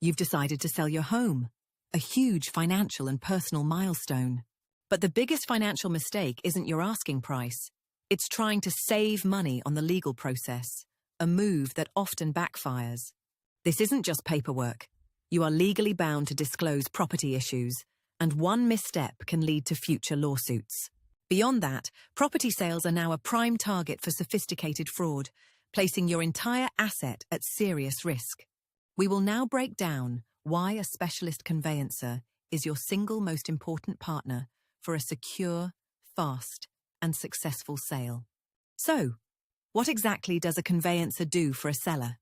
You've decided to sell your home, a huge financial and personal milestone. But the biggest financial mistake isn't your asking price. It's trying to save money on the legal process, a move that often backfires. This isn't just paperwork. You are legally bound to disclose property issues, and one misstep can lead to future lawsuits. Beyond that, property sales are now a prime target for sophisticated fraud, placing your entire asset at serious risk. We will now break down why a specialist conveyancer is your single most important partner for a secure, fast, and successful sale. So, what exactly does a conveyancer do for a seller?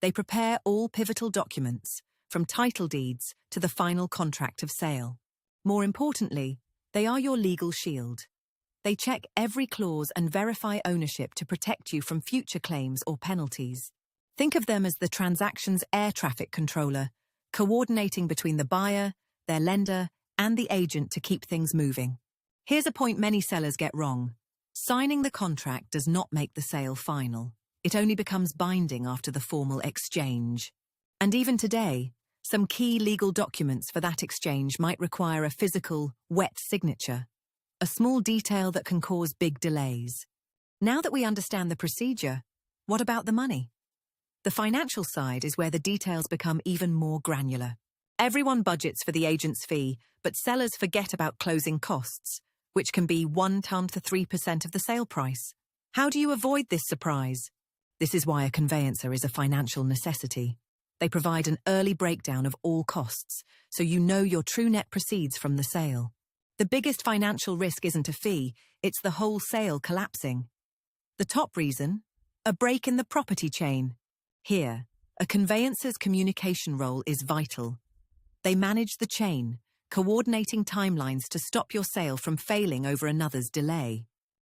They prepare all pivotal documents, from title deeds to the final contract of sale. More importantly, they are your legal shield. They check every clause and verify ownership to protect you from future claims or penalties. Think of them as the transaction's air traffic controller, coordinating between the buyer, their lender, and the agent to keep things moving. Here's a point many sellers get wrong. Signing the contract does not make the sale final. It only becomes binding after the formal exchange. And even today, some key legal documents for that exchange might require a physical, wet signature, a small detail that can cause big delays. Now that we understand the procedure, what about the money? The financial side is where the details become even more granular. Everyone budgets for the agent's fee, but sellers forget about closing costs, which can be 1 to 3% of the sale price. How do you avoid this surprise? This is why a conveyancer is a financial necessity. They provide an early breakdown of all costs, so you know your true net proceeds from the sale. The biggest financial risk isn't a fee, it's the whole sale collapsing. The top reason? A break in the property chain. Here, a conveyancer's communication role is vital. They manage the chain, coordinating timelines to stop your sale from failing over another's delay.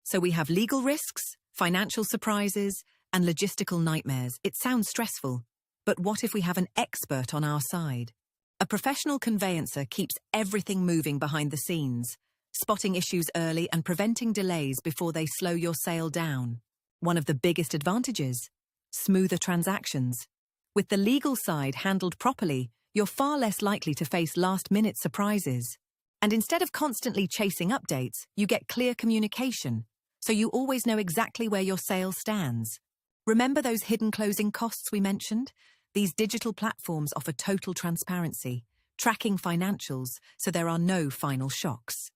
So we have legal risks, financial surprises, and logistical nightmares. It sounds stressful, but what if we have an expert on our side? A professional conveyancer keeps everything moving behind the scenes, spotting issues early and preventing delays before they slow your sale down. One of the biggest advantages: smoother transactions. With the legal side handled properly, you're far less likely to face last-minute surprises. And instead of constantly chasing updates, you get clear communication, so you always know exactly where your sale stands. Remember those hidden closing costs we mentioned? These digital platforms offer total transparency, tracking financials so there are no final shocks.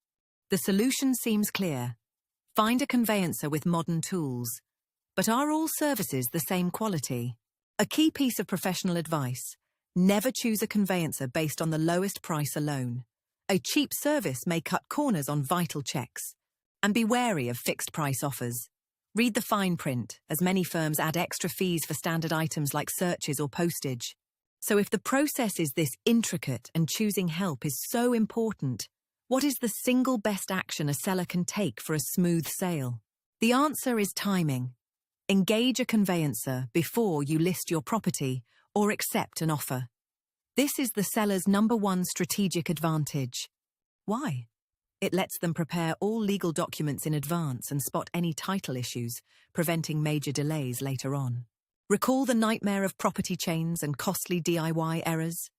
The solution seems clear. Find a conveyancer with modern tools. But are all services the same quality? A key piece of professional advice: never choose a conveyancer based on the lowest price alone. A cheap service may cut corners on vital checks. And be wary of fixed-price offers. Read the fine print, as many firms add extra fees for standard items like searches or postage. So if the process is this intricate and choosing help is so important, what is the single best action a seller can take for a smooth sale? The answer is timing. Engage a conveyancer before you list your property or accept an offer. This is the seller's #1 strategic advantage. Why? It lets them prepare all legal documents in advance and spot any title issues, preventing major delays later on. Recall the nightmare of property chains and costly DIY errors?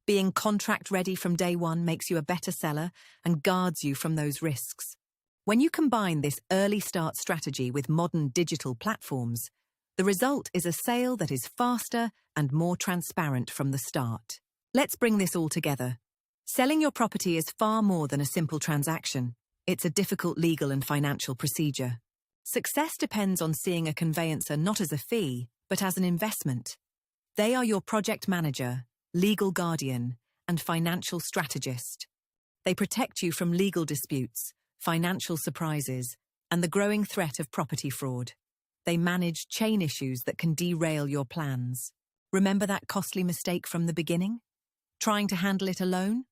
Being contract-ready from day one makes you a better seller and guards you from those risks. When you combine this early start strategy with modern digital platforms, the result is a sale that is faster and more transparent from the start. Let's bring this all together. Selling your property is far more than a simple transaction. It's a difficult legal and financial procedure. Success depends on seeing a conveyancer not as a fee, but as an investment. They are your project manager, legal guardian, and financial strategist. They protect you from legal disputes, financial surprises, and the growing threat of property fraud. They manage chain issues that can derail your plans. Remember that costly mistake from the beginning? Trying to handle it alone?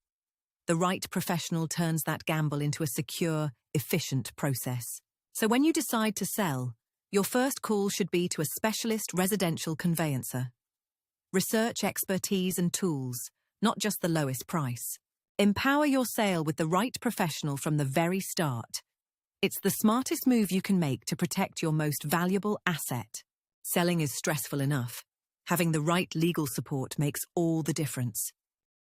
The right professional turns that gamble into a secure, efficient process. So when you decide to sell, your first call should be to a specialist residential conveyancer. Research expertise and tools, not just the lowest price. Empower your sale with the right professional from the very start. It's the smartest move you can make to protect your most valuable asset. Selling is stressful enough. Having the right legal support makes all the difference.